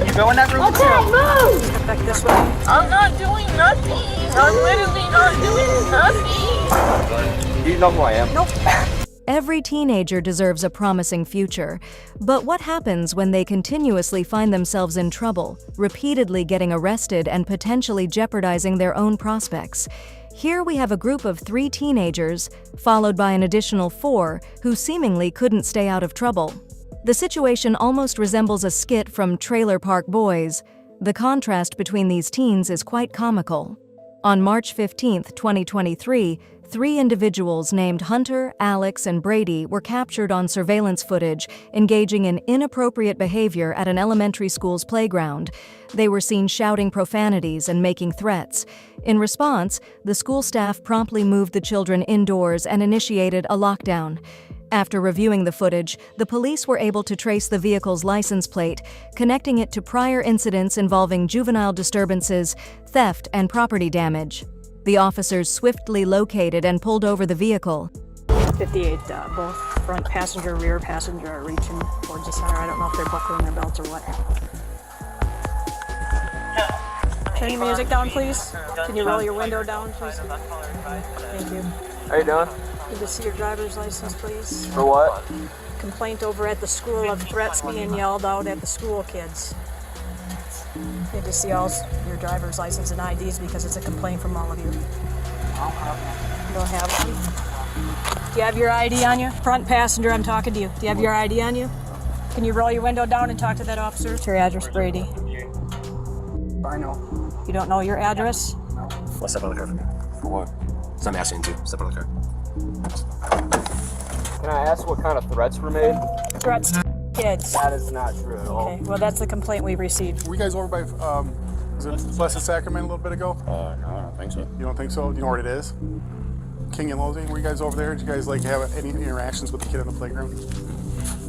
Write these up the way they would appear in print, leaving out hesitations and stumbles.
You go in that room too. Move! Step back this way. I'm not doing nothing. I'm literally not doing nothing. You know who I am? Nope. Every teenager deserves a promising future, but what happens when they continuously find themselves in trouble, repeatedly getting arrested and potentially jeopardizing their own prospects? Here we have a group of 3 teenagers, followed by an additional 4 who seemingly couldn't stay out of trouble. The situation almost resembles a skit from Trailer Park Boys. The contrast between these teens is quite comical. On March 15, 2023, 3 individuals named Hunter, Alex, and Brady were captured on surveillance footage engaging in inappropriate behavior at an elementary school's playground. They were seen shouting profanities and making threats. In response, the school staff promptly moved the children indoors and initiated a lockdown. After reviewing the footage, the police were able to trace the vehicle's license plate, connecting it to prior incidents involving juvenile disturbances, theft, and property damage. The officers swiftly located and pulled over the vehicle. 58, both front passenger, rear passenger are reaching towards the center. I don't know if they're buckling their belts or what. Turn your music down, please. Can you roll your window down, please? Thank you. How you doing? Need to see your driver's license, please. For what? Complaint over at the school of threats being yelled out at the school kids. Need to see all your driver's license and IDs because it's a complaint from all of you. You don't have one? Do you have your ID on you? Front passenger, I'm talking to you. Do you have your ID on you? Can you roll your window down and talk to that officer? What's your address, Brady? I know. You don't know your address? Let's step on the curb. For what? So I'm asking you to step on the curb. Can I ask what kind of threats were made? Threats to kids. That is not true at all. Okay, well that's the complaint we received. Were you guys over by, was it Blessed Sacrament a little bit ago? No, I don't think so. You don't think so? Do you know where it is? King and Losey? Were you guys over there? Did you guys like have any interactions with the kid on the playground?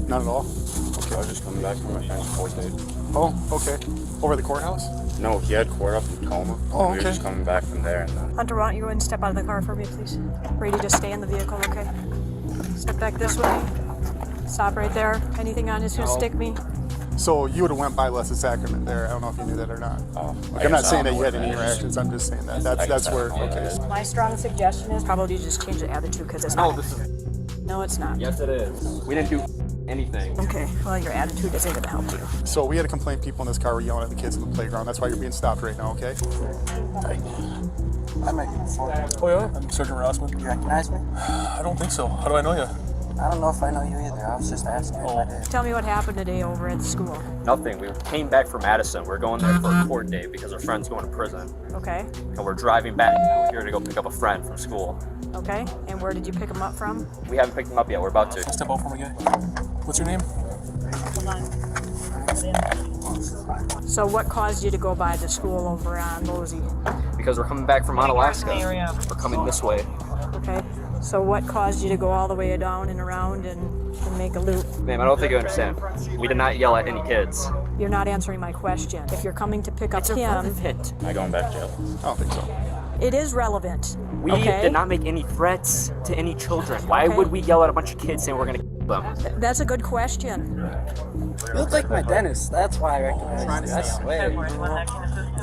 Not at all? Okay. I was just coming back from my friend's court date. Oh, okay. Over at the courthouse? No, he had court up in Tacoma. Oh, We were okay. just coming back from there and then. Hunter, why don't you go ahead and step out of the car for me, please? Brady, just stay in the vehicle, okay? Step back this way. Stop right there. Anything on his who stick me? So you would have went by Blessed Sacrament there. I don't know if you knew that or not. Oh, Like, I'm not saying that you had any interactions. I'm just saying that. That's where, okay. My strong suggestion is probably just change the attitude because it's No, not. this is. No, it's not. Yes, it is. We didn't do anything. Okay, well, your attitude isn't going to help you. So we had a complaint. People in this car were yelling at the kids in the playground. That's why you're being stopped right now, okay? I met you before. Oh yeah? I'm Sergeant Rossman. You recognize me? I don't think so. How do I know you? I don't know if I know you either. I was just asking if I did. Tell me what happened today over at the school. Nothing. We came back from Madison. We're going there for a court date because our friend's going to prison. Okay, And we're driving back out here to go pick up a friend from school. okay. And where did you pick him up from? We haven't picked him up yet. We're about to. Step out for me, guy. What's your name? Hold on. So what caused you to go by the school over on Losey? Because we're coming back from Onalaska. We're coming this way. Okay. So what caused you to go all the way down and around and make a loop? Ma'am, I don't think you understand. We did not yell at any kids. You're not answering my question. If you're coming to pick up him, Irrelevant. Am I going back to jail? I don't think so. it is relevant. We okay? did not make any threats to any children. Why Okay. would we yell at a bunch of kids saying we're going to kill them? That's a good question. You look like my dentist. That's why I recognize you. I swear.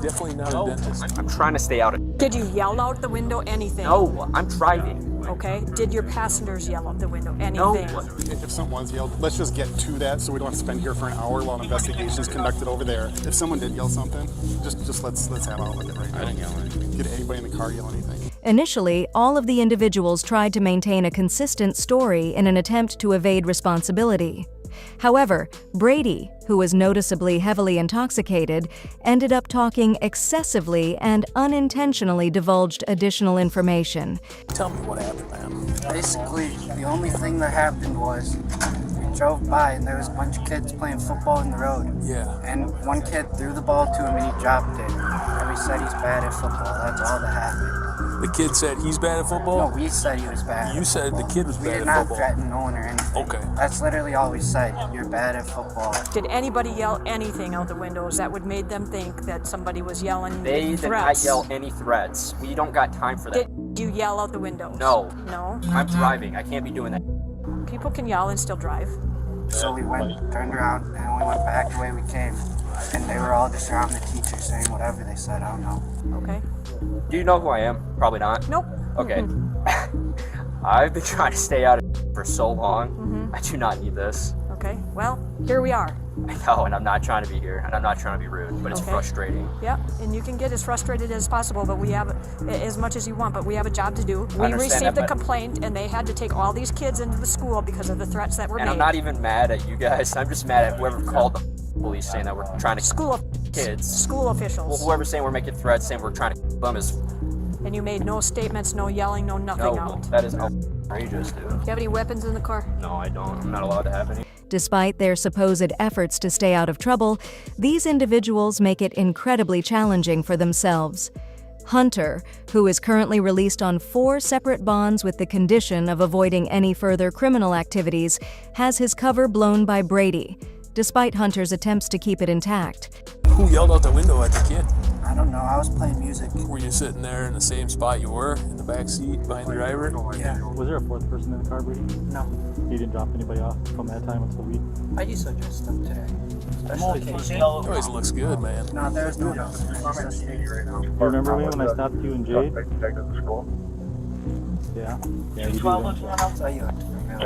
Definitely not a dentist. I'm trying to stay out of. Did you yell out the window anything? No, I'm driving. Okay. Did your passengers yell out the window No. anything? If someone was yelled, let's just get to that so we don't have to spend here for an hour while an investigation's conducted over there. If someone did yell something, just let's have it look at right now. I didn't yell anything. Did anybody in the car yell anything? Initially, all of the individuals tried to maintain a consistent story in an attempt to evade responsibility. However, Brady, who was noticeably heavily intoxicated, ended up talking excessively and unintentionally divulged additional information. Tell me what happened, man. Basically, the only thing that happened was we drove by and there was a bunch of kids playing football in the road. Yeah. And one kid threw the ball to him and he dropped it. And we said he's bad at football. That's all that happened. The kid said he's bad at No, football? we said he was bad. You said the kid was We bad did at not football. threaten no one or anything. Okay. That's literally all we said. You're bad at football. Did anybody yell anything out the windows that would made them think that somebody was yelling They did threats? not yell any threats. We don't got time for that. Did you yell out the windows? No. No? I'm driving. I can't be doing that. People can yell and still drive. So we went, turned around, and we went back the way we came. And they were all just around the teacher saying whatever they said. I don't know. Okay. Do you know who I am? Probably not. Nope. Okay. I've been trying to stay out of for so long. I do not need this. Okay. Well, here we are. I know, and I'm not trying to be here, and I'm not trying to be rude, but it's Okay. frustrating. Yeah, and you can get as frustrated as possible, but we have as much as you want, but we have a job to do. We understand received that, a but- complaint, and they had to take all these kids into the school because of the threats that were And made. I'm not even mad at you guys. I'm just mad at whoever called the police saying that we're trying to School kids. School officials. Well, whoever's saying we're making threats, saying we're trying to kill them is And you made no statements, no yelling, no nothing no. out. That is outrageous, dude. Do you have any weapons in the car? No, I don't. I'm not allowed to have any. Despite their supposed efforts to stay out of trouble, these individuals make it incredibly challenging for themselves. Hunter, who is currently released on 4 separate bonds with the condition of avoiding any further criminal activities, has his cover blown by Brady, despite Hunter's attempts to keep it intact. Who yelled out the window at the kid? I don't know. I was playing music. Were you sitting there in the same spot you were, in the back seat behind the driver? Yeah. Was there a fourth person in the car, Brady? No. You didn't drop anybody off from that time until we... I used to dress up today. Especially It always looks good, man. No, there's no. You remember me when I stopped you and Jade? Yeah. Yeah, you do. I'll tell you. You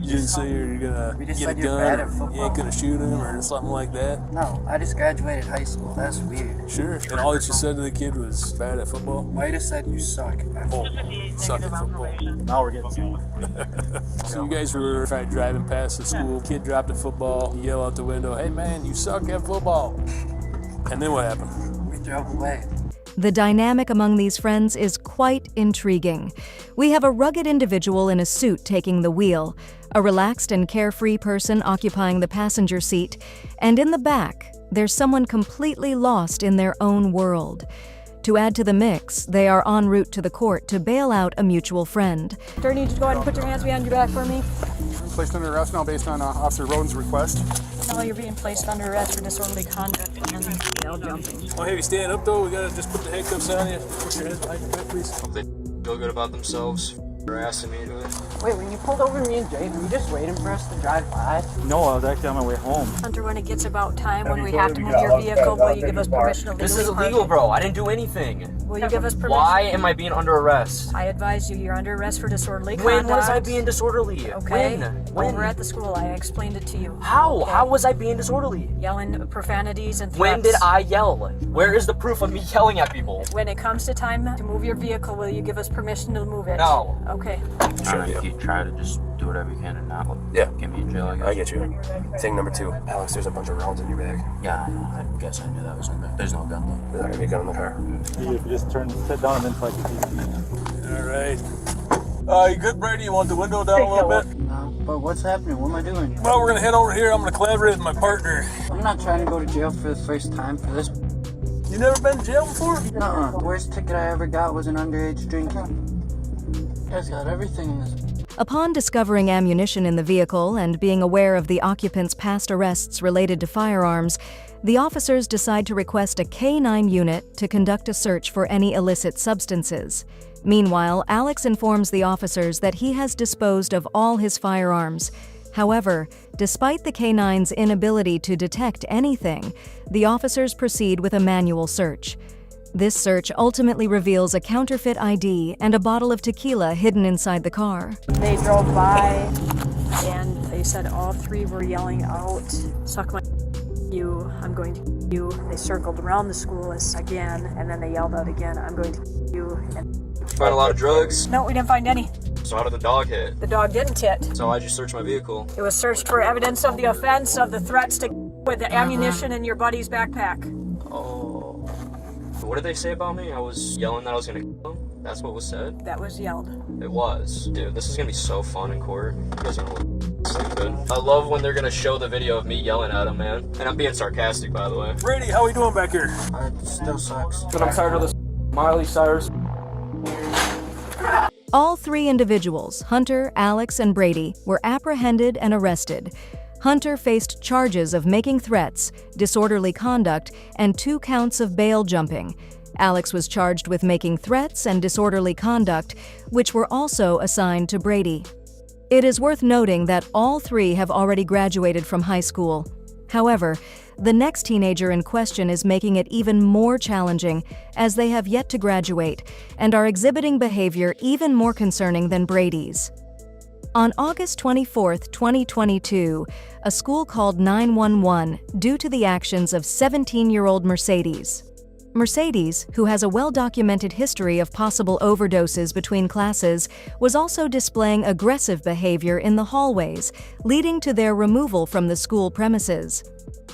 didn't say you're gonna We just get a said you're bad gun, at or you football. ain't gonna shoot him, or something like that. No, I just graduated high school. That's weird. Sure. And all that you said to the kid was bad at football? Might have said you suck. Suck at football. Now we're getting somewhere. So you guys were driving past the school, kid dropped a football, you yell out the window, hey man, you suck at football. And then what happened? We drove away. The dynamic among these friends is quite intriguing. We have a rugged individual in a suit taking the wheel, a relaxed and carefree person occupying the passenger seat, and in the back, there's someone completely lost in their own world. To add to the mix, they are en route to the court to bail out a mutual friend. Attorney, just go ahead and put your hands behind your back for me. Placed under arrest now based on Officer Roden's request. No, you're being placed under arrest for disorderly conduct and bail jumping. Oh, hey, you stand up though, we gotta just put the handcuffs on you. Put your head behind your back, please. Hope they feel good about themselves. Harassing me to it. Wait, when you pulled over me and Jade, were you just waiting for us to drive by? No, I was actually on my way home. Hunter, when it gets about time, when we have to move your vehicle, will you give us permission to This legally is park illegal, it? bro. I didn't do anything. Will you give us permission? Why am I being under arrest? I advise you, you're under arrest for disorderly When conduct. was I being disorderly? Okay. When? Over at the school, I explained it to you. How? Okay. How was I being disorderly? Yelling profanities and threats. When did I yell? Where is the proof of me yelling at people? When it comes to time to move your vehicle, will you give us permission to move it? No. Okay. Try to just do whatever you can and not Yeah. get me in jail, I guess. I get you. Thing number 2, Alex, there's a bunch of rounds in your bag. Yeah, I guess I knew that was in there. There's no gun though. There's not gonna be a gun in the car. You could just sit down and then so I can see. All right. You good, Brady? You want the window down a little bit? No, but what's happening? What am I doing? Well, we're gonna head over here. I'm gonna collaborate with my partner. I'm not trying to go to jail for the first time for this. You never been to jail before? Nuh-uh. The worst ticket I ever got was an underage drinking. You guys got everything in this. Upon discovering ammunition in the vehicle and being aware of the occupant's past arrests related to firearms, the officers decide to request a K-9 unit to conduct a search for any illicit substances. Meanwhile, Alex informs the officers that he has disposed of all his firearms. However, despite the K-9's inability to detect anything, the officers proceed with a manual search. This search ultimately reveals a counterfeit ID and a bottle of tequila hidden inside the car. They drove by and they said all 3 were yelling out, "Suck my you, I'm going to you." They circled around the school again and then they yelled out again, "I'm going to you." And Find a lot of drugs. no, we didn't find any. So how did the dog hit? The dog didn't hit. So I just searched my vehicle. It was searched for evidence of the offense of the threats to with the ammunition in your buddy's backpack. Oh. What did they say about me? I was yelling that I was gonna kill him? That's what was said? That was yelled. It was. Dude, this is gonna be so fun in court. You guys are gonna look stupid. I love when they're gonna show the video of me yelling at him, man. And I'm being sarcastic, by the way. Brady, how we doing back here? It still sucks. But I'm tired of this Miley Cyrus. All 3 individuals, Hunter, Alex, and Brady, were apprehended and arrested. Hunter faced charges of making threats, disorderly conduct, and 2 counts of bail jumping. Alex was charged with making threats and disorderly conduct, which were also assigned to Brady. It is worth noting that all 3 have already graduated from high school. However, The next teenager in question is making it even more challenging, as they have yet to graduate and are exhibiting behavior even more concerning than Brady's. On August 24, 2022, a school called 911 due to the actions of 17-year-old Mercedes. Mercedes, who has a well-documented history of possible overdoses between classes, was also displaying aggressive behavior in the hallways, leading to their removal from the school premises.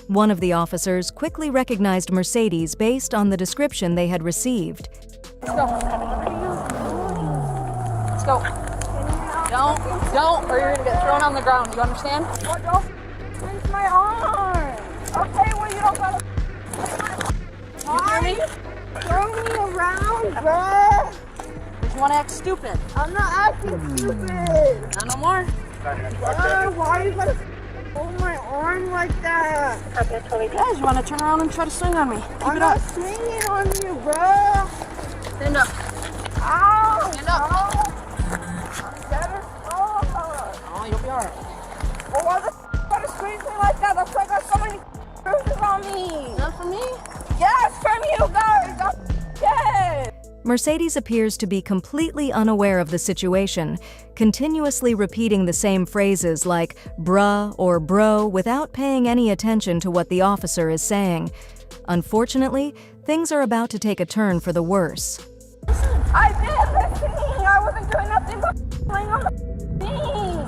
One of the officers quickly recognized Mercedes based on the description they had received. Let's go. Let's go. Don't, or you're gonna get thrown on the ground. You understand? Oh, don't pinch my arm. Okay, well, you don't gotta. You hear me? Throw me around, bruh. You wanna act stupid? I'm not acting stupid. Not no more. Why are you gonna hold my arm like that? Guys, you wanna turn around and try to swing on me? I'm not swinging on you, bruh. Stand up. Ow! Stand up. Oh, you'll be alright. Well, why the gotta squeeze me like that? Looks like I got so many bruises on me. Not from me? Yes, from you guys. Yes. Mercedes appears to be completely unaware of the situation, continuously repeating the same phrases like bruh or bro without paying any attention to what the officer is saying. Unfortunately, things are about to take a turn for the worse. I've been listening. I wasn't doing nothing but playing on the thing.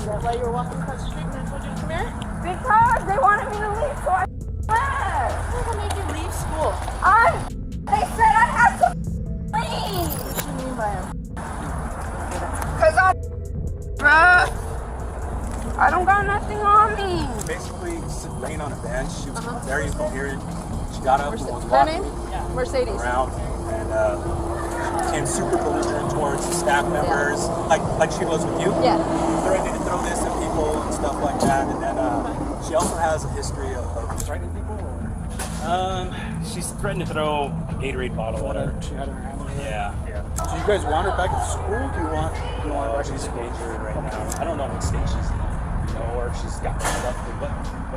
That's why you were walking across the street when I told you to come here? Because they wanted me to leave, so I left. Who made you leave school? They said I had to leave. What do you mean by it? Because I don't got nothing on me. Basically, laying on a bench. She was very incoherent. She got up and was Her walking name? Mercedes. around and became super belligerent towards staff members, like she was with you. Yeah. Threatening to throw this at people and stuff like that. And then she also has a history of threatening people. She's threatened to throw a Gatorade bottle at her. She had her hand on her. Yeah. So you guys want her back at school? Do you want her back She's at school? injured right now. I don't know what state she's in, or if she's got stuff, but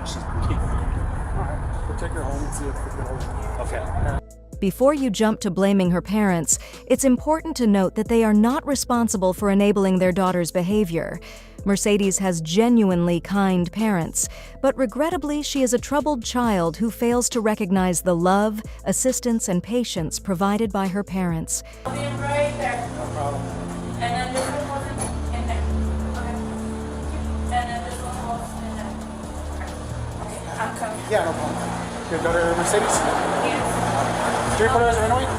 she's bleeding. Alright, we'll take her home and see if we can hold her. Okay. Before you jump to blaming her parents, it's important to note that they are not responsible for enabling their daughter's behavior. Mercedes has genuinely kind parents, but regrettably she is a troubled child who fails to recognize the love, assistance, and patience provided by her parents. I'll be right there. No problem. And then this one was in there. Okay. And then this one was in there. Okay, I'm coming. Yeah, no problem. Your daughter Mercedes? Yes. Do you put her as a runaway? I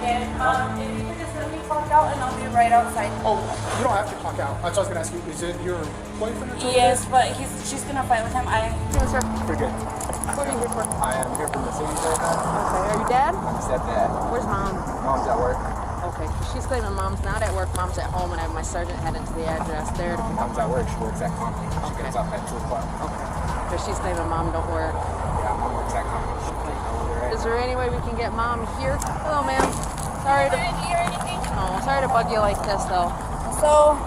did. If you could just let me clock out and I'll be right outside. Oh, you don't have to clock out. That's what I was going to ask you. Is it your boyfriend or something? Yes, but she's gonna fight with him. Yes, sir. Pretty good. What are you here for? I am here from Mercedes right now. Okay, are you dad? I'm stepdad. Where's mom? Mom's at work. Okay, she's claiming mom's not at work, mom's at home, and I have my sergeant heading to the address there to pick up. Mom's at work. She works at Company. She gets off at 2 o'clock. Okay. But she's claiming mom don't work. Yeah, Mom works at Company. Is there any way we can get mom here? Hello, ma'am. Sorry to hear anything. Oh, sorry to bug you like this, though. So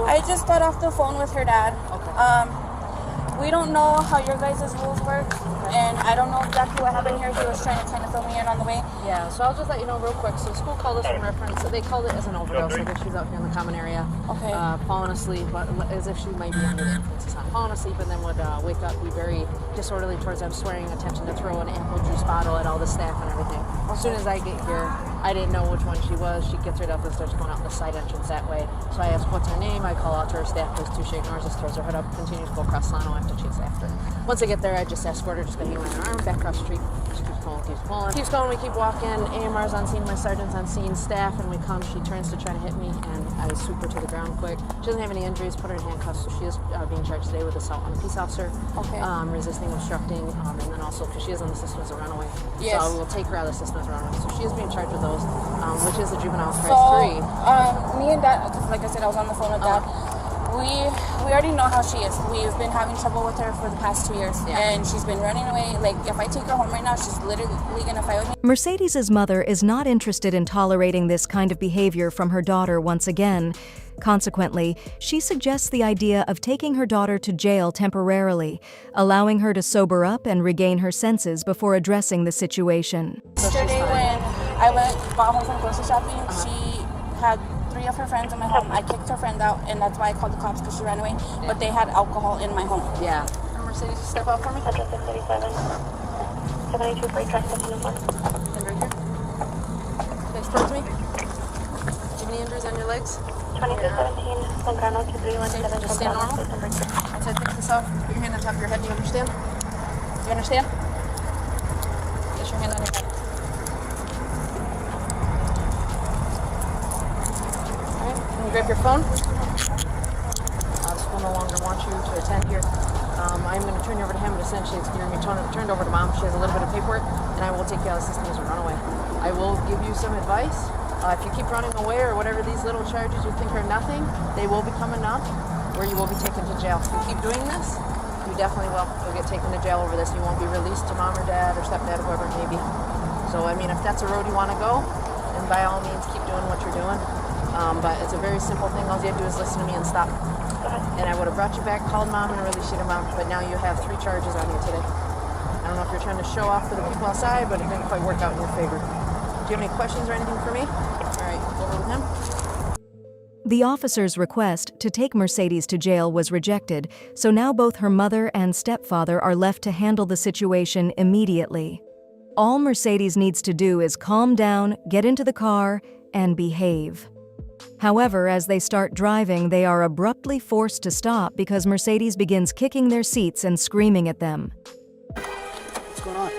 I just got off the phone with her dad. Okay. We don't know how your guys' rules work, and I don't know exactly what happened here. He was trying to kind of fill me in on the way. Yeah, so I'll just let you know real quick. So the school called us in reference. They called it as an overdose. I guess she's out here in the common area, Okay. falling asleep, but as if she might be under the influence of something. Falling asleep and then would wake up, be very disorderly towards them, swearing attention to throw an ample juice bottle at all the staff and everything. As soon as I get here, I didn't know which one she was. She gets right up and starts going out the side entrance that way. So I ask, what's her name? I call out to her staff. Goes 2, she ignores us, throws her head up, continues to go across Solano. I have to chase after. Once I get there, I just escort her, just gonna hang on her arm, back across the street. Just keeps pulling, keeps pulling. Keeps going, we keep walking. AMR's on scene, my sergeant's on scene, staff, and we come. She turns to try to hit me, and I swoop her to the ground quick. She doesn't have any injuries, put her in handcuffs, so she is being charged today with assault on a peace officer. Okay. Resisting, obstructing, and then also because she is on the system as a runaway. Yes. So we'll take her out of the system as a runaway. So she is being charged with those, which is the juvenile So, price 3. me and Dad, because like I said, I was on the phone with Dad. We already know how she is. We've been having trouble with her for the past 2 years, and she's been running away. Like, if I take her home right now, she's literally gonna fight with me. Mercedes's mother is not interested in tolerating this kind of behavior from her daughter once again. Consequently, she suggests the idea of taking her daughter to jail temporarily, allowing her to sober up and regain her senses before addressing the situation. Yesterday when I bought home from grocery shopping, she had 3 of her friends in my home. I kicked her friend out, and that's why I called the cops, because she ran away. But they had alcohol in my home. Yeah. Mercedes, you step out for me. Address 637. 782 for traffic uniform. And right here. Face towards me. Do you have any injuries on your legs? 2217, Lograno 2317. Just stand normal. Once I take this off, put your hand on top of your head. Do you understand? You understand? Place your hand on your head. Alright, can you grab your phone? The school no longer wants you to attend here. I'm going to turn you over to him, but essentially it's going to be turned over to mom. She has a little bit of paperwork, and I will take you out of the system as a runaway. I will give you some advice. If you keep running away or whatever these little charges you think are nothing, they will become enough, or you will be taken to jail. If you keep doing this, you definitely will. You'll get taken to jail over this. You won't be released to mom or dad or stepdad or whoever it may be. So, I mean, if that's a road you want to go, then by all means keep doing what you're doing. But it's a very simple thing. All you have to do is listen to me and stop. And I would have brought you back, called mom, and released you to mom. But now you have 3 charges on you today. I don't know if you're trying to show off for the people outside, but it didn't quite work out in your favor. Do you have any questions or anything for me? All right, over with him. The officer's request to take Mercedes to jail was rejected, so now both her mother and stepfather are left to handle the situation immediately. All Mercedes needs to do is calm down, get into the car, and behave. However, as they start driving, they are abruptly forced to stop because Mercedes begins kicking their seats and screaming at them. What's going on?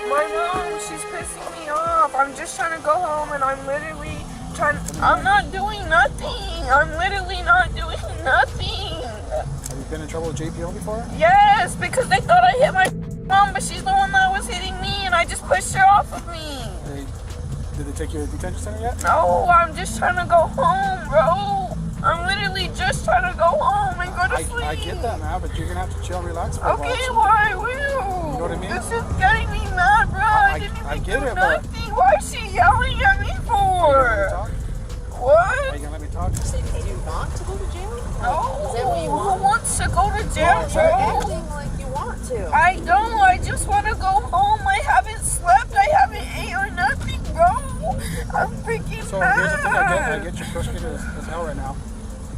My mom, she's pissing me off. I'm just trying to go home, and I'm literally I'm not doing nothing. I'm literally not doing nothing. Have you been in trouble with JPO before? Yes, because they thought I hit my mom, but she's the one that was hitting me, and I just pushed her off of me. Did they take you to the detention center yet? No, I'm just trying to go home, bro. I'm literally just trying to go home and go to sleep. I get that, man, but you're gonna have to chill and relax for a while. Okay, well, I will. You know what I mean? This is getting me mad, bro. I didn't even do nothing. Why is she yelling at me for? What? Are you gonna let me talk? Do you want to go to jail? No. Is that what you want? Who wants to go to jail, bro? You're acting like you want to. I don't. I just want to go home. I haven't slept. I haven't ate or nothing, bro. I'm freaking So mad. here's the thing, I get you're frustrated as hell right now.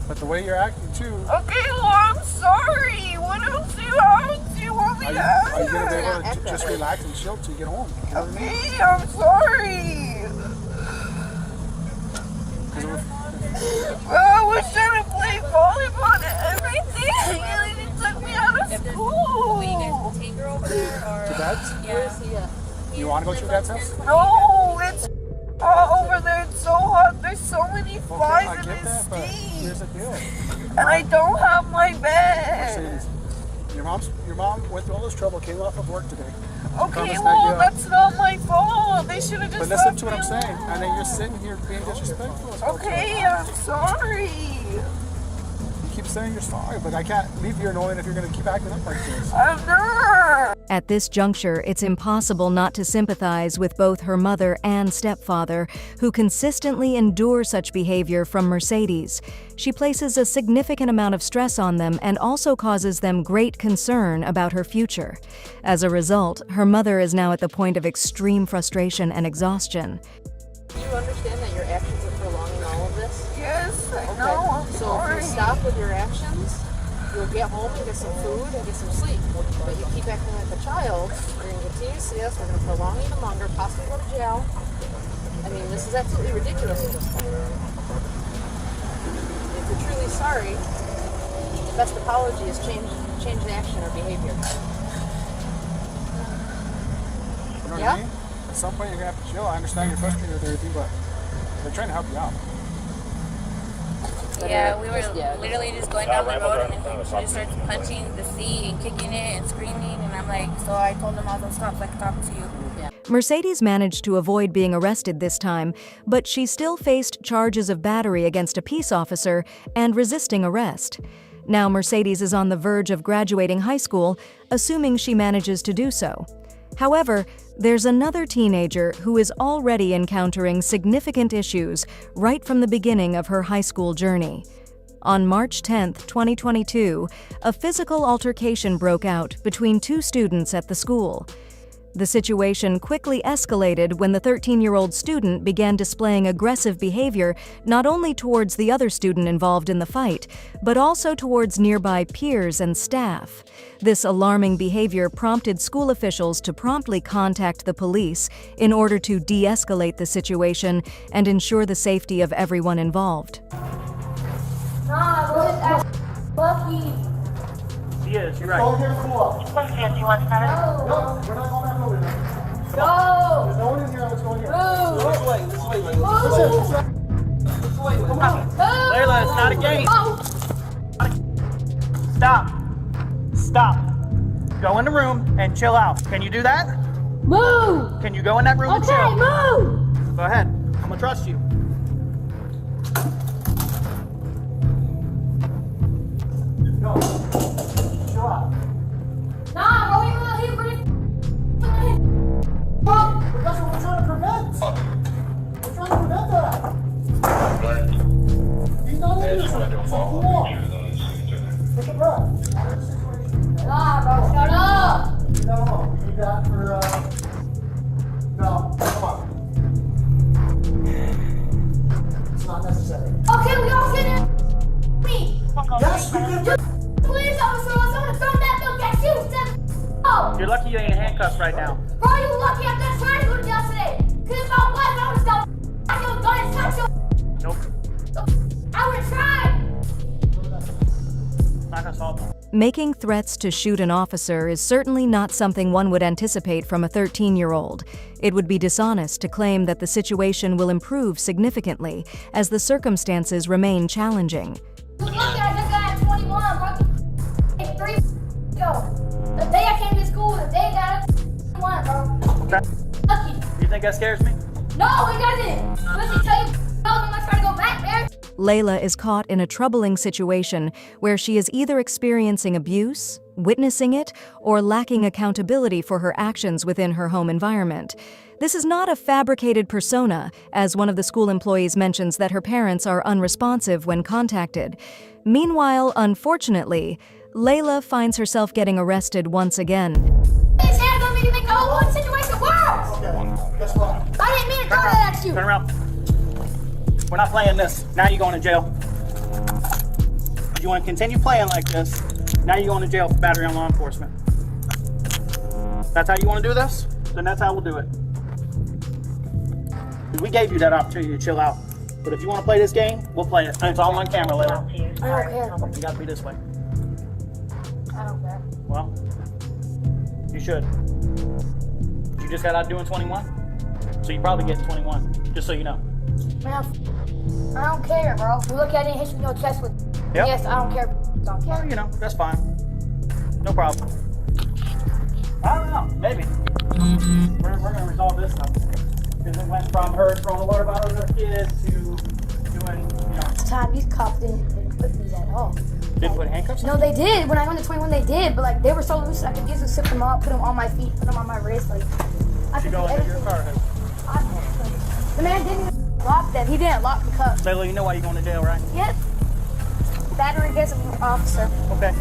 But the way you're acting too. Okay, well, I'm sorry. What else do you want me to ask? Are you gonna be able to just relax and chill till you get home? You know what I mean? Okay, I'm sorry. Bro, I was trying to play volleyball and everything, and they took me out of school. You guys take her over there, or To dad's? where is he at? You want to go to your dad's house? No, it's hot over there. It's so hot. There's so many flies I and get it's that, but steam. here's the deal. And I don't have my bed. Mercedes, your mom went through all this trouble, came off of work today. Okay, well, that's not my fault. They should have just But listen left to what me I'm saying, alone. and then you're sitting here being disrespectful. That's what's Okay, wrong. I'm sorry. You keep saying you're sorry, but I can't leave here knowing if you're going to keep acting up like this. I'm not. At this juncture, it's impossible not to sympathize with both her mother and stepfather, who consistently endure such behavior from Mercedes. She places a significant amount of stress on them and also causes them great concern about her future. As a result, her mother is now at the point of extreme frustration and exhaustion. Do you understand that your actions are prolonging all of this? Yes, I Okay. know. I'm So sorry. if you stop with your actions, you'll get home and get some food and get some sleep. But you keep acting like a child, you're going to continue to see this, we're going to prolong even longer, possibly go to jail. I mean, this is absolutely ridiculous at this point. If you're truly sorry, the best apology is change the action or behavior. You know what Yeah? I mean? At some point, you're going to have to chill. I understand you're frustrated with everything, but they're trying to help you out. Yeah, we were literally just going down the road, and she just starts punching the seat and kicking it and screaming, and I'm like, so I told them I was gonna stop so I could talk to you. Yeah. Mercedes managed to avoid being arrested this time, but she still faced charges of battery against a peace officer and resisting arrest. Now Mercedes is on the verge of graduating high school, assuming she manages to do so. However, there's another teenager who is already encountering significant issues right from the beginning of her high school journey. On March 10, 2022, a physical altercation broke out between two students at the school. The situation quickly escalated when the 13-year-old student began displaying aggressive behavior not only towards the other student involved in the fight, but also towards nearby peers and staff. This alarming behavior prompted school officials to promptly contact the police in order to de-escalate the situation and ensure the safety of everyone involved. Bucky. She is, you're right. Go here, cool. Do you want to start? No, we're not going back over there. Go. There's no one in here. Let's go in here. Move. This way. Come on. Layla, it's not a game. Stop. Stop. Go in the room and chill out. Can you do that? Move. Can you go in that room and Okay, chill? move. Go ahead. I'm gonna trust you. No. Chill out. Nah, bro, you little hypocrite. Bro. But that's what we're trying to prevent. We're trying to prevent that. He's not in this one. So cool off. Take a breath. Nah, bro, shut up. No, we need that for, no, come on. It's not necessary. Okay, we all sit in. Me. Yes, we can. Please, officer, someone throw that milk at you. Oh. You're lucky you ain't handcuffed right now. Bro, you lucky I'm just trying to go to jail today. Cause if I was, I would've I would have done it. Nope. I would've tried. Not gonna solve it. Making threats to shoot an officer is certainly not something one would anticipate from a 13-year-old. It would be dishonest to claim that the situation will improve significantly as the circumstances remain challenging. Lucky I just got at 21, bro. It's 3 ago. The day I came to school, the day that I 21, bro. Lucky. You think that scares me? No, it doesn't. Let me tell you, I'm not trying to go back there. Layla is caught in a troubling situation where she is either experiencing abuse, witnessing it, or lacking accountability for her actions within her home environment. This is not a fabricated persona, as one of the school employees mentions that her parents are unresponsive when contacted. Meanwhile, unfortunately, Layla finds herself getting arrested once again. His hands on me to make the whole situation worse. Okay, guess what? I didn't mean to throw that at you. Turn around. We're not playing this. Now you're going to jail. If you want to continue playing like this, now you're going to jail for battery on law enforcement. That's how you want to do this? Then that's how we'll do it. We gave you that opportunity to chill out. But if you want to play this game, we'll play it. And it's all on camera later. I don't care. You got to be this way. I don't care. Well, you should. You just got out doing 21? So you probably get 21, just so you know. Man, I don't care, bro. You look at it and hit you in your chest with. Yep. Yes, I don't care. Don't care. Well, you know, that's fine. No problem. I don't know, maybe. We're going to resolve this stuff. Because it went from her throwing a water bottle at her kid to doing, you know. Time these cops didn't put me at all. Didn't put handcuffs on? No, they did. When I went to 21, they did. But like, they were so loose, I could easily zip them up, put them on my feet, put them on my wrist. Like, I could do everything. Your car has. The man didn't even lock them. He didn't lock the cuffs. Layla, you know why you're going to jail, right? Yep. Battery against an officer. Okay.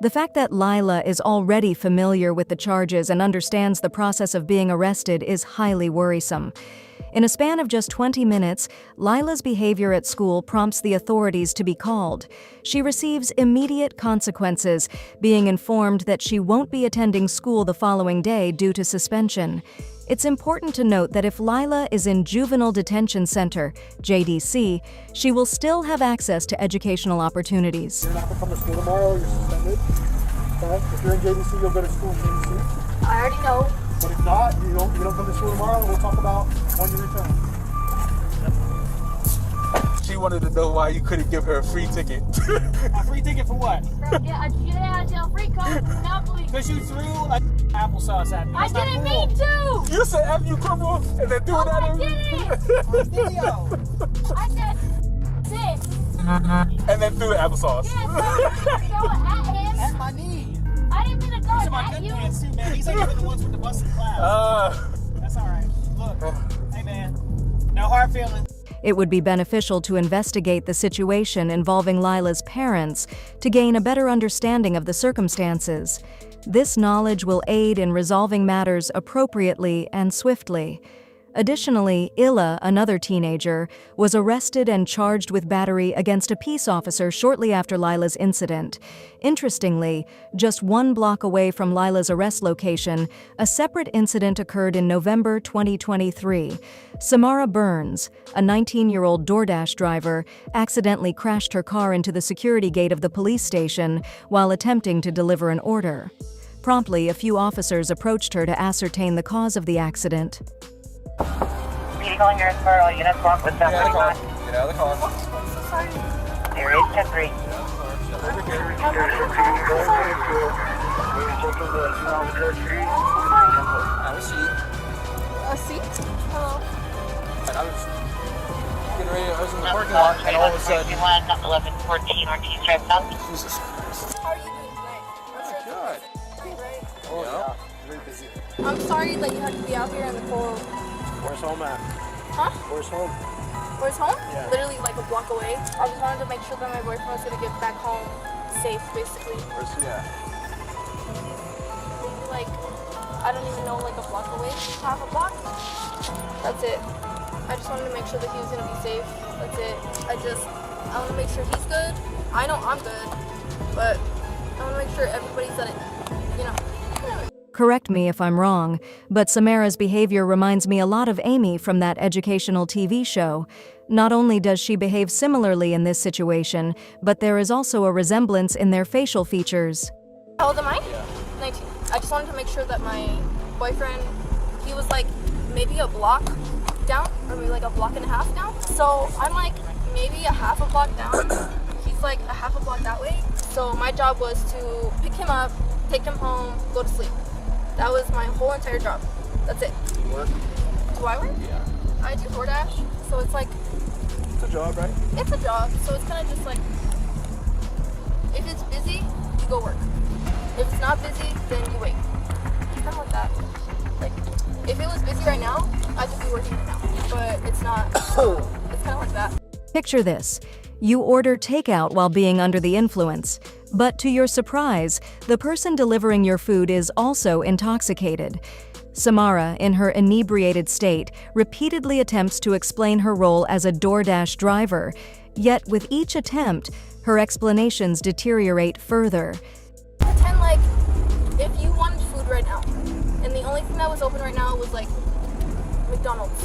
The fact that Lila is already familiar with the charges and understands the process of being arrested is highly worrisome. In a span of just 20 minutes, Lila's behavior at school prompts the authorities to be called. She receives immediate consequences, being informed that she won't be attending school the following day due to suspension. It's important to note that if Lila is in Juvenile Detention Center, JDC, she will still have access to educational opportunities. You're not going to come to school tomorrow, you're suspended. Okay? If you're in JDC, you'll go to school in JDC. I already know. But if not, you don't come to school tomorrow, and we'll talk about when you return. She wanted to know why you couldn't give her a free ticket. A free ticket for what? Yeah, I jail free card for Monopoly. Because you threw applesauce at me. I didn't mean to. You said F you criminal and then doing that I didn't. On video. I said, sit. And then threw the applesauce. At my knee. I didn't mean to go These are my at good you. pants too, man. These ain't even the ones with the busted class. That's all right. Look, hey man, no hard feelings. It would be beneficial to investigate the situation involving Lila's parents to gain a better understanding of the circumstances. This knowledge will aid in resolving matters appropriately and swiftly. Additionally, Illa, another teenager, was arrested and charged with battery against a peace officer shortly after Lila's incident. Interestingly, just 1 block away from Lila's arrest location, a separate incident occurred in November 2023. Samara Burns, a 19-year-old DoorDash driver, accidentally crashed her car into the security gate of the police station while attempting to deliver an order. Promptly, a few officers approached her to ascertain the cause of the accident. Meeting on your for all units, walk with Get out of the car. Get out of the car. There is 10-3. Have a seat. A seat? Hello. I was getting ready. I was in the parking lot, and all of a sudden. 1114 Ortiz Drive South. Jesus Christ. How are you doing tonight? Good. Right? Oh, yeah. Very busy. I'm sorry that you had to be out here in the cold. Where's home at? Huh? Where's home? Where's home? Yeah. Literally like a block away. I just wanted to make sure that my boyfriend was gonna get back home safe, basically. Where's he at? Maybe like, I don't even know, like a block away, half a block. That's it. I just wanted to make sure that he was gonna be safe. That's it. I want to make sure he's good. I know I'm good, but I want to make sure everybody's at it, you know. Correct me if I'm wrong, but Samara's behavior reminds me a lot of Amy from that educational TV show. Not only does she behave similarly in this situation, but there is also a resemblance in their facial features. How old am I? 19. I just wanted to make sure that my boyfriend, he was like maybe a block down, or maybe like a block and a half down. So I'm like maybe a half a block down. He's like a half a block that way. So my job was to pick him up, take him home, go to sleep. That was my whole entire job. That's it. You work? Do I work? Yeah. I do DoorDash, so it's like... It's a job, right? It's a job, so it's kind of just like... If it's busy, you go work. If it's not busy, then you wait. It's kind of like that. Like, if it was busy right now, I could be working right now. But it's not. So it's kind of like that. Picture this. You order takeout while being under the influence. But to your surprise, the person delivering your food is also intoxicated. Samara, in her inebriated state, repeatedly attempts to explain her role as a DoorDash driver. Yet with each attempt, her explanations deteriorate further. Pretend like if you wanted food right now, and the only thing that was open right now was like McDonald's.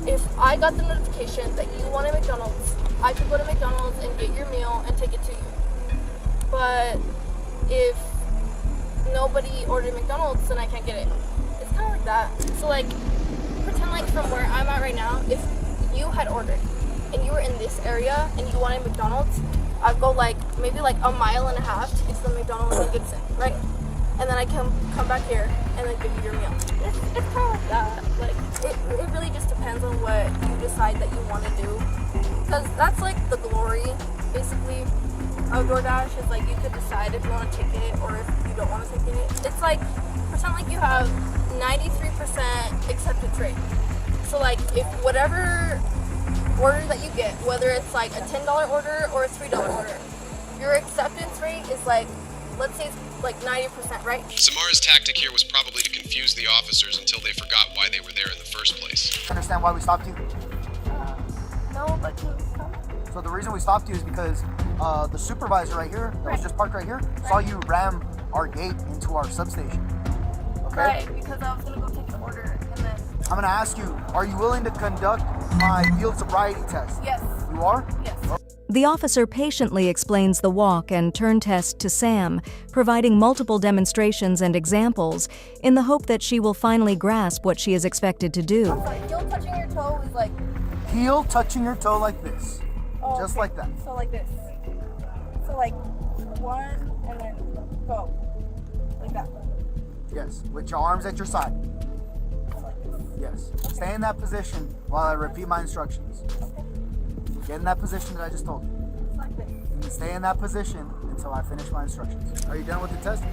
If I got the notification that you wanted McDonald's, I could go to McDonald's and get your meal and take it to you. But if nobody ordered McDonald's, then I can't get it. It's kind of like that. So like, pretend like from where I'm at right now, if you had ordered and you were in this area and you wanted McDonald's, I'd go like maybe like a mile and a half to get to the McDonald's in Gibson, right? And then I can come back here and then give you your meal. It's kind of like that. Like it really just depends on what you decide that you want to do, because that's like the glory, basically, of DoorDash. Is like you could decide if you want to take it or if you don't want to take it. It's like pretend like you have 93% acceptance rate. So like if whatever order that you get, whether it's like a $10 order or a $3 order, your acceptance rate is like, let's say it's like 90%, right? Samara's tactic here was probably to confuse the officers until they forgot why they were there in the first place. Understand why we stopped you? No, but So the reason we stopped you is because the supervisor right here, that was just parked right here, saw you ram our gate into our substation. Okay? Right, because I was gonna go take an order and then... I'm gonna ask you, are you willing to conduct my field sobriety test? Yes. You are? Yes. The officer patiently explains the walk and turn test to Sam, providing multiple demonstrations and examples in the hope that she will finally grasp what she is expected to do. Sorry, heel touching your toe is like... Heel touching your toe like this. Oh, just okay. like that. So like this. So like one and then go. Like that. Yes, with your arms at your side. So like this. Yes. Stay in that position while I repeat my instructions. Get in that position that I just told you. You can stay in that position until I finish my instructions. Are you done with the test?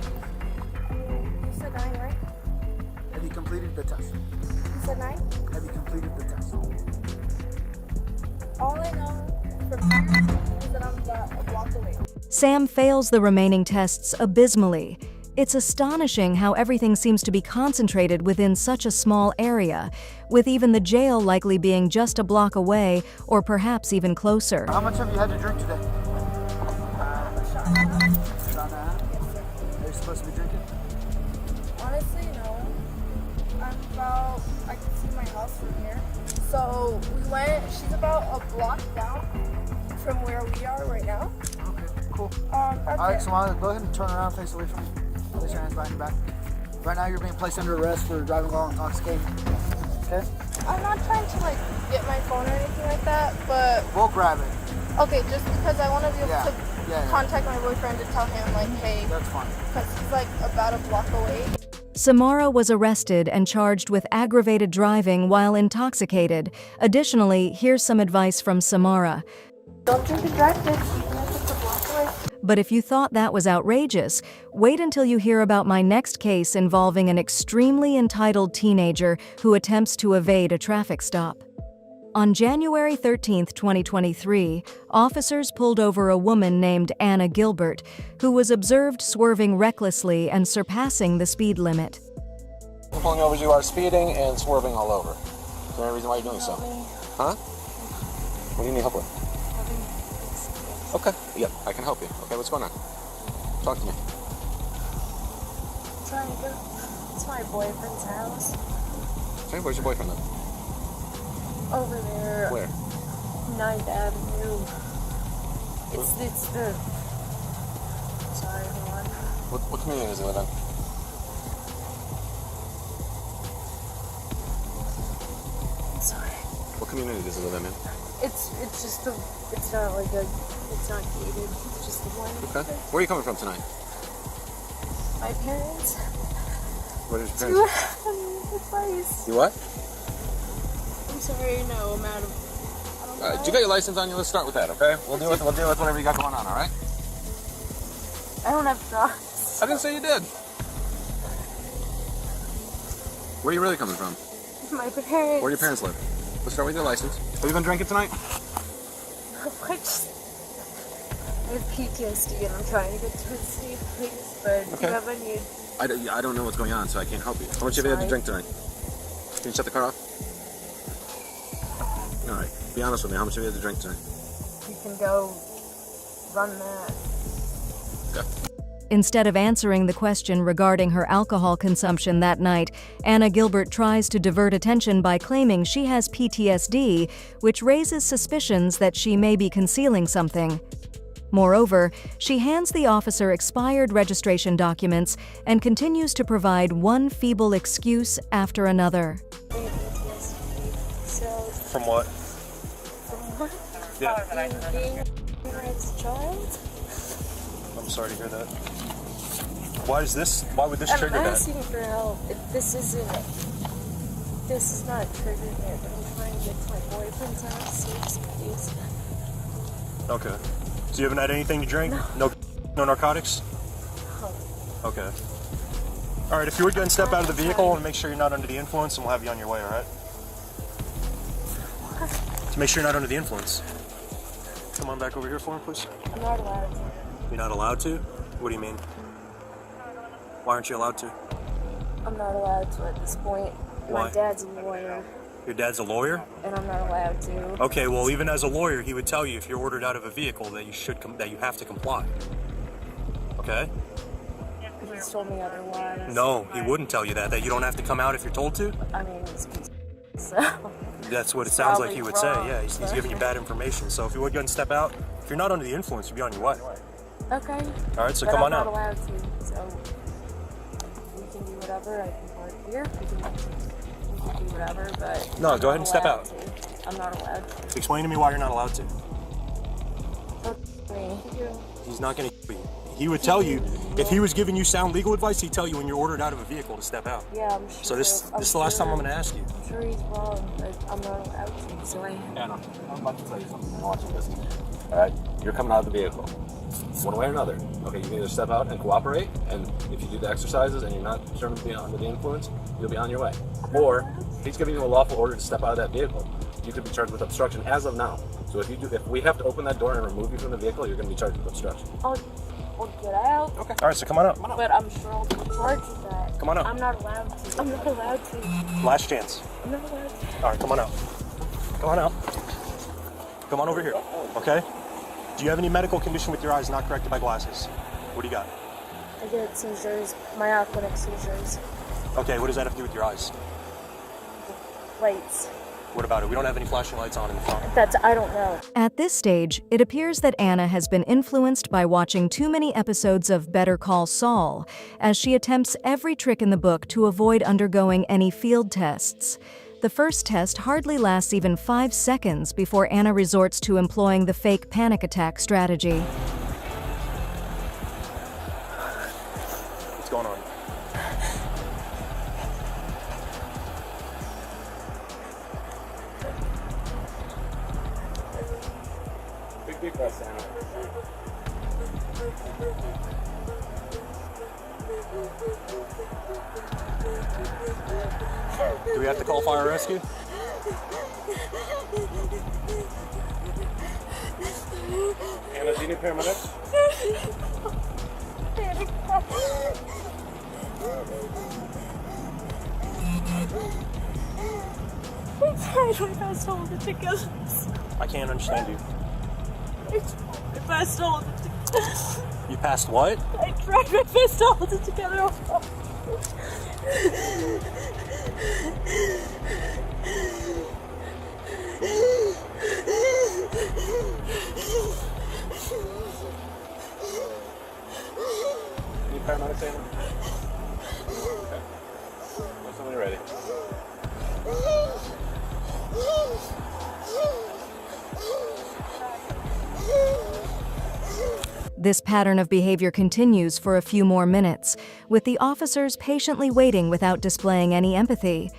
You said 9, right? Have you completed the test? You said 9? Have you completed the test? All I know from here is that I'm about a block away. Sam fails the remaining tests abysmally. It's astonishing how everything seems to be concentrated within such a small area, with even the jail likely being just a block away or perhaps even closer. How much have you had to drink today? A shot. Shot and a half? Are you supposed to be drinking? Honestly, no. I can see my house from here. So she's about a block down from where we are right now. Okay, cool. That's Alright, it. so go ahead and turn around, face away from me. Place your hands behind your back. Right now you're being placed under arrest for driving while intoxicated. Okay? I'm not trying to like get my phone or anything like that, but We'll grab it. okay, just because I want to be able to Yeah. contact my boyfriend to tell him like, hey, That's fine. because he's like about a block away. Samara was arrested and charged with aggravated driving while intoxicated. Additionally, here's some advice from Samara. Don't drink and drive, bitch, even if it's a block away. But if you thought that was outrageous, wait until you hear about my next case involving an extremely entitled teenager who attempts to evade a traffic stop. On January 13, 2023, officers pulled over a woman named Anna Gilbert, who was observed swerving recklessly and surpassing the speed limit. I'm pulling over, you are speeding and swerving all over. Is there any reason why you're doing so? Huh? What do you need help with? Okay, yep, I can help you. Okay, what's going on? Talk to me. Trying to go. It's my boyfriend's house. Okay, where's your boyfriend live? Over there. Where? 9th Avenue. It's the... Sorry, hold on. What community does he live in? I'm sorry. What community does he live in, man? It's just a... It's not like a... It's not gated. It's just the one. Okay. Where are you coming from tonight? My parents. Where is your parents? Advice. You what? I'm sorry, no, I'm out of... Do you got your license on you? Let's start with that, okay? We'll deal with whatever you got going on, all right? I don't have drugs. I didn't say you did. Where are you really coming from? My parents. Where do your parents live? Let's start with your license. Have you been drinking tonight? I have PTSD and I'm trying to get to a safe place, but Okay. do you have any... I don't know what's going on, so I can't help you. How much have you had to drink tonight? Can you shut the car off? All right. Be honest with me. How much have you had to drink tonight? You can go run that. Okay. Instead of answering the question regarding her alcohol consumption that night, Anna Gilbert tries to divert attention by claiming she has PTSD, which raises suspicions that she may be concealing something. Moreover, she hands the officer expired registration documents and continues to provide one feeble excuse after another. So, From what? from what? Yeah. Being as a child? I'm sorry to hear that. Why would this trigger I'm that? asking for help. This is not triggering it, but I'm trying to get to my boyfriend's house, safe space. Okay. So you haven't had anything to drink? No narcotics? Okay. All right, if you would go and step out of the vehicle and make sure you're not under the influence, and we'll have you on your way, all right? To make sure you're not under the influence. Come on back over here for me, please. I'm not allowed to. You're not allowed to? What do you mean? Why aren't you allowed to? I'm not allowed to at this point. Why? My dad's a lawyer, Your dad's a lawyer? and I'm not allowed to. Okay, well, even as a lawyer, he would tell you if you're ordered out of a vehicle that you have to comply. Okay? He's told me otherwise. No, he wouldn't tell you that you don't have to come out if you're told to. I mean, so. That's what it It's sounds like probably he would say. wrong, Yeah, he's but- giving you bad information. So if you would go and step out, if you're not under the influence, you'll be on your way. Okay. All right, so But come on I'm out. not allowed to, so we can do whatever. I can park here. We can do whatever, but No, I'm go ahead not and step allowed out. to. I'm not allowed to. Explain to me why you're not allowed to. Me. He's not going to. He would tell you, if he was giving you sound legal advice, he'd tell you when you're ordered out of a vehicle to step out. Yeah, I'm sure. So this is the last time I'm going to ask you. I'm sure he's wrong, but I'm not allowed to, so I... Anna, I'm about to tell you something. I want you to listen. All right, you're coming out of the vehicle. One way or another. Okay, you can either step out and cooperate, and if you do the exercises and you're not determined to be under the influence, you'll be on your way. Or he's giving you a lawful order to step out of that vehicle. You could be charged with obstruction as of now. So if we have to open that door and remove you from the vehicle, you're going to be charged with obstruction. I'll get out. Okay. All right, so come on up. But I'm sure I'll be charged with that. Come on up. I'm not allowed to. I'm not allowed to. Last chance. I'm not allowed to. All right, come on out. Come on out. Come on over here. Okay? Do you have any medical condition with your eyes not corrected by glasses? What do you got? I get seizures, myoclonic seizures. Okay, what does that have to do with your eyes? Lights. What about it? We don't have any flashing lights on in the front. I don't know. At this stage, it appears that Anna has been influenced by watching too many episodes of Better Call Saul, as she attempts every trick in the book to avoid undergoing any field tests. The first test hardly lasts even 5 seconds before Anna resorts to employing the fake panic attack strategy. What's going on? Big breaths, Anna. Do we have to call fire rescue? Anna, do you need paramedics? I tried my best to hold it together. I can't understand you. I tried my best to hold it together. You passed what? I tried my best to hold it together. Need paramedics, Anna? Okay. When you're ready. This pattern of behavior continues for a few more minutes, with the officers patiently waiting without displaying any empathy.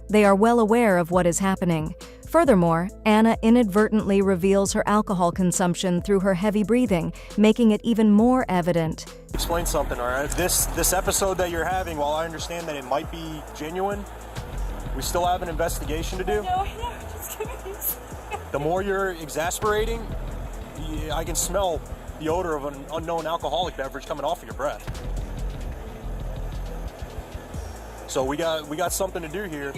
They are well aware of what is happening. Furthermore, Anna inadvertently reveals her alcohol consumption through her heavy breathing, making it even more evident. Explain something, all right? This episode that you're having, while I understand that it might be genuine, we still have an investigation to do. No, just give me a second. The more you're exasperating, I can smell the odor of an unknown alcoholic beverage coming off of your breath. So we got something to do here,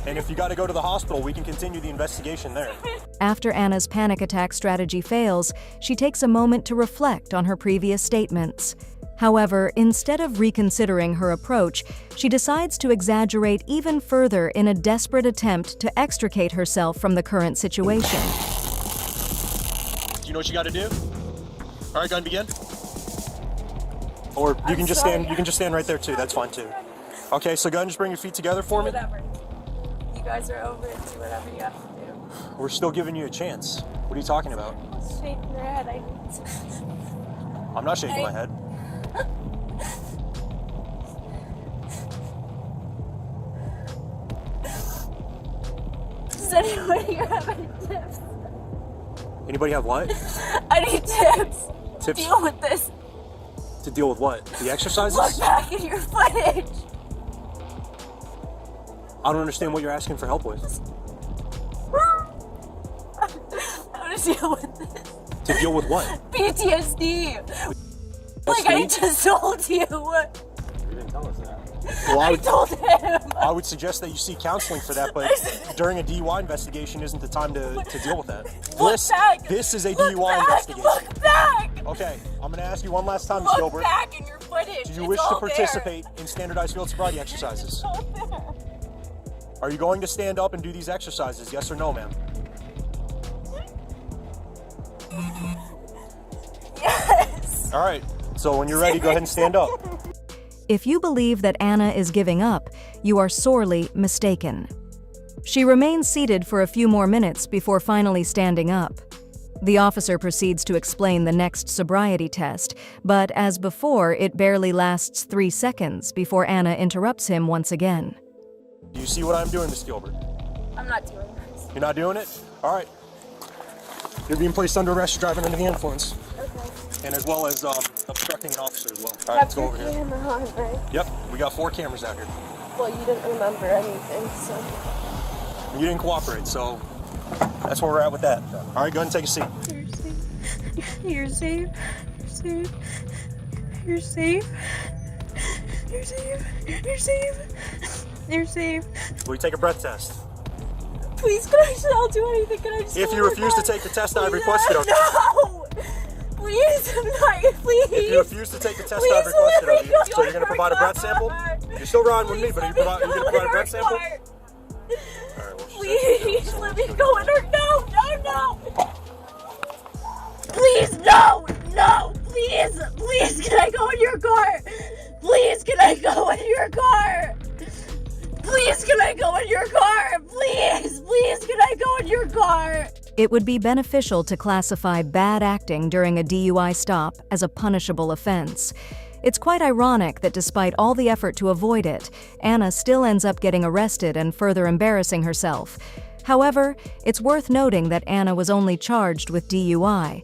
and if you got to go to the hospital, we can continue the investigation there. After Anna's panic attack strategy fails, she takes a moment to reflect on her previous statements. However, instead of reconsidering her approach, she decides to exaggerate even further in a desperate attempt to extricate herself from the current situation. Do you know what you got to do? All right, gun, begin. Or you can just stand. You can just stand right there too. That's fine too. Okay, so gun, just bring your feet together for me. Whatever. You guys are over it. Do whatever you have to do. We're still giving you a chance. What are you talking about? Shake your head. I'm not shaking my head. Does anybody have any tips? Anybody have what? I need tips. Tips? Deal with this. To deal with what? The exercises? Look back at your footage. I don't understand what you're asking for help with. How to deal with this? To deal with what? PTSD. Like I just told you. You didn't tell us that. Well, I told him. I would suggest that you seek counseling for that, but during a DUI investigation isn't the time to deal with that. This is a DUI investigation. Look back. Okay, I'm going to ask you one last time, Ms. Look Gilbert. back in your footage. Do you wish to participate in standardized field sobriety exercises? Are you going to stand up and do these exercises? Yes or no, ma'am? Yes. All right, so when you're ready, go ahead and stand up. If you believe that Anna is giving up, you are sorely mistaken. She remains seated for a few more minutes before finally standing up. The officer proceeds to explain the next sobriety test, but as before, it barely lasts 3 seconds before Anna interrupts him once again. Do you see what I'm doing, Miss Gilbert? I'm not doing this. You're not doing it? All right. You're being placed under arrest for driving under the influence. Okay. And as well as obstructing an officer as well. All right, let's go over here. Camera on, right? Yep, we got 4 cameras out here. Well, you didn't remember anything, so. You didn't cooperate, so that's where we're at with that. All right, go ahead and take a seat. You're safe. You're safe. You're safe. You're safe. You're safe. Will you take a breath test? Please, can I just not do anything? Can I just If you refuse to take the test I requested of you. No! Please, I'm not, please. If you refuse to take the test I requested of you, so you're going to provide a breath sample? You're still riding with me, but are you going to provide a breath sample? Please, let me go in her. No! Please, no! Please, can I go in your car? Please, can I go in your car? Please, can I go in your car? Please, can I go in your car? It would be beneficial to classify bad acting during a DUI stop as a punishable offense. It's quite ironic that despite all the effort to avoid it, Anna still ends up getting arrested and further embarrassing herself. However, it's worth noting that Anna was only charged with DUI.